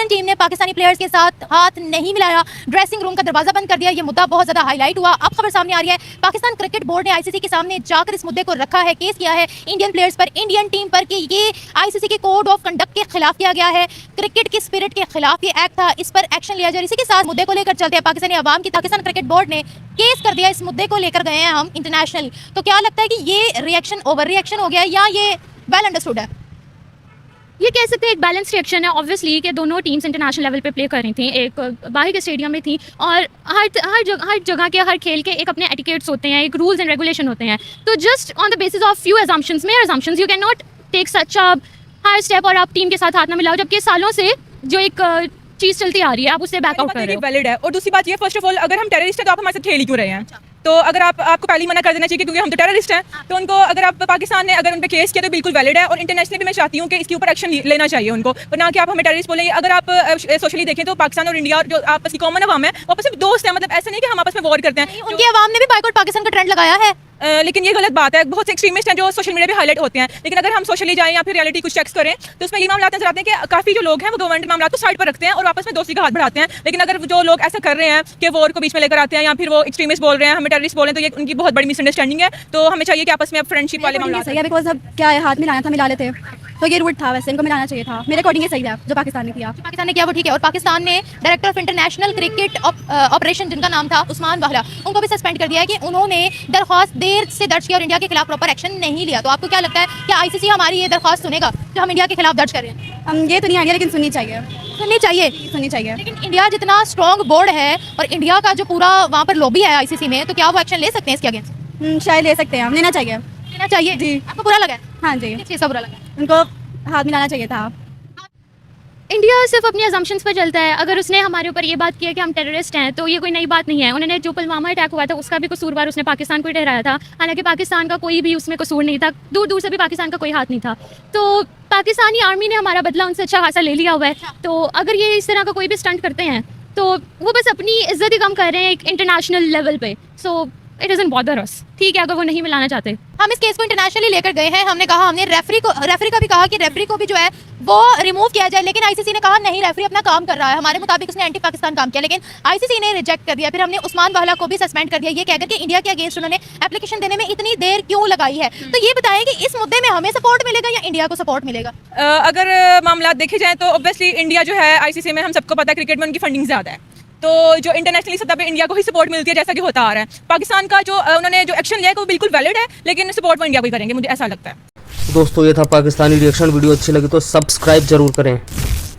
Team ने Pakistani players के साथ हाथ नहीं मिलाया, ड्रेसिंग रूम का दरवाजा बंद कर दिया। ये मुद्दा बहुत ज्यादा हाईलाइट हुआ। अब खबर सामने आ रही है, पाकिस्तान क्रिकेट बोर्ड ने आईसीसी के सामने जाकर इस मुद्दे को रखा है, केस किया है इंडियन प्लेयर्स पर, इंडियन टीम पर कि ये आईसीसी के कोड ऑफ कंडक्ट के खिलाफ किया गया है, क्रिकेट की स्पिरिट के खिलाफ ये एक्ट था, इस पर एक्शन लिया जाए। इसी के साथ मुद्दे को लेकर चलते हैं पाकिस्तानी अवाम की। पाकिस्तान क्रिकेट बोर्ड ने केस कर दिया, इस मुद्दे को लेकर गए हैं हम इंटरनेशनल। तो क्या लगता है कि ये रिएक्शन ओवर रिएक्शन हो गया है या ये वेल अंडरस्टूड है? ये कह सकते हैं एक बैलेंस रिएक्शन है ऑब्वियसली कि दोनों टीम्स इंटरनेशनल लेवल पे प्ले कर रही थी, एक बाहर के स्टेडियम में थी और हर जगह के हर खेल के एक अपने एटिकेट्स होते हैं, एक रूल्स एंड रेगुलेशन होते हैं। तो just on the basis of few assumptions, major assumptions, you can not take such a high step और आप टीम के साथ हाथ ना मिलाओ, जबकि सालों से जो एक चीज़ चलती आ रही है आप उससे बैकआउट कर रहे हो। वैलिड है। और दूसरी बात ये, फर्स्ट ऑफ ऑल अगर हम टेररिस्ट हैं तो आप हमारे साथ खेल ही क्यों रहे हैं? तो अगर आपको पहले ही मना कर देना चाहिए क्योंकि हम तो टेररिस्ट हैं। तो उनको अगर आप पाकिस्तान ने अगर उन पे केस किया तो बिल्कुल वैलिड है और इंटरनेशनली भी मैं चाहती हूँ कि इसके ऊपर एक्शन लेना चाहिए उनको, और ना कि आप हमें टेररिस्ट बोलेंगे। अगर आप सोशली देखें तो पाकिस्तान और इंडिया जो आपस की कॉमन अवाम है वो आपस में दोस्त है, मतलब ऐसा नहीं कि हम आपस में वॉर करते हैं। उनकी अवाम ने भी बाइकआउट पाकिस्तान का ट्रेंड लगाया है, लेकिन ये गलत बात है। बहुत से एक्सट्रीमिस्ट हैं जो सोशल मीडिया पे हाईलाइट होते हैं, लेकिन अगर हम सोशली जाएं या फिर रियलिटी कुछ चेक्स करें तो उसमें ये मामला नजर आते हैं कि काफ़ी जो लोग हैं वो गवर्नमेंट मामला को साइड पर रखते हैं और आपस में दोस्ती का हाथ बढ़ाते हैं। लेकिन अगर जो लोग ऐसा कर रहे हैं कि वॉर को बीच में लेकर आते हैं या फिर वो एक्सट्रीमिस्ट बोल रहे हैं, हमें टेररिस्ट बोल रहे हैं, तो ये उनकी बहुत बड़ी मिसअंडरस्टैंडिंग है। तो हमें चाहिए कि आपस में फ्रेंडशिप वाले मामला सही है, बिकॉज अब क्या है, हाथ मिलाना था, मिला लेते, तो ये रूट था, वैसे इनको मिलाना चाहिए था। मेरे अकॉर्डिंग ये सही है जो पाकिस्तान ने किया। पाकिस्तान ने किया वो ठीक है। और पाकिस्तान ने director of international cricket operation जिनका नाम था उस्मान वाहला, उनको भी सस्पेंड कर दिया है कि उन्होंने दरख्वास्त देर से दर्ज की और इंडिया के खिलाफ प्रॉपर एक्शन नहीं लिया। तो आपको क्या लगता है कि आईसीसी हमारी ये दरख्वास्त सुनेगा जो हम इंडिया के खिलाफ दर्ज कर रहे हैं? ये तो नहीं आइडिया, लेकिन सुननी चाहिए, सुननी चाहिए, सुननी चाहिए। लेकिन इंडिया जितना स्ट्रॉन्ग बोर्ड है और इंडिया का जो पूरा वहाँ पर लॉबी है आईसीसी में, तो क्या वो एक्शन ले सकते हैं इसके अगेंस्ट? शायद ले सकते हैं हम, लेना चाहिए। लेना चाहिए जी। आपको बुरा लगा है? हाँ जी, किस चीज़ का बुरा लगा? उनको हाथ मिलाना चाहिए था। इंडिया सिर्फ अपनी असम्पशंस पर चलता है। अगर उसने हमारे ऊपर ये बात की है कि हम टेररिस्ट हैं तो ये कोई नई बात नहीं है। उन्होंने जो पुलवामा अटैक हुआ था उसका भी कसूरवार उसने पाकिस्तान को ही ठहराया था, हालांकि पाकिस्तान का कोई भी उसमें कसूर नहीं था, दूर दूर से भी पाकिस्तान का कोई हाथ नहीं था। तो पाकिस्तानी आर्मी ने हमारा बदला उनसे अच्छा खासा ले लिया हुआ है। तो अगर ये इस तरह का कोई भी स्टंट करते हैं तो वो बस अपनी इज्जत ही कम कर रहे हैं एक इंटरनेशनल लेवल पे। सो इट डजंट बॉदर अस, ठीक है, अगर वो नहीं मिलाना चाहते। हम इस केस को इंटरनेशनली लेकर गए हैं, हमने कहा, हमने रेफरी का भी कहा कि रेफरी को भी जो है वो रिमूव किया जाए, लेकिन आईसीसी ने कहा नहीं, रेफरी अपना काम कर रहा है, हमारे मुताबिक उसने एंटी पाकिस्तान काम किया, लेकिन आईसीसी ने रिजेक्ट कर दिया। फिर हमने उस्मान वाहला को भी सस्पेंड कर दिया ये कहकर कि इंडिया के अगेंस्ट उन्होंने एप्लीकेशन देने में इतनी देर क्यों लगाई है। तो ये बताएं कि इस मुद्दे में हमें सपोर्ट मिलेगा या इंडिया को सपोर्ट मिलेगा? अगर मामला देखे जाए तो ऑब्वियसली इंडिया जो है आईसीसी में, हम सबको पता है क्रिकेट में उनकी फंडिंग ज़्यादा है, तो जो इंटरनेशनली सतह पे इंडिया को ही सपोर्ट मिलती है जैसा कि होता आ रहा है। पाकिस्तान का जो उन्होंने जो एक्शन लिया है वो बिल्कुल वैलिड है, लेकिन सपोर्ट वो इंडिया को ही करेंगे, मुझे ऐसा लगता है। दोस्तों ये था पाकिस्तानी रिएक्शन। वीडियो अच्छी लगी तो सब्सक्राइब जरूर करें।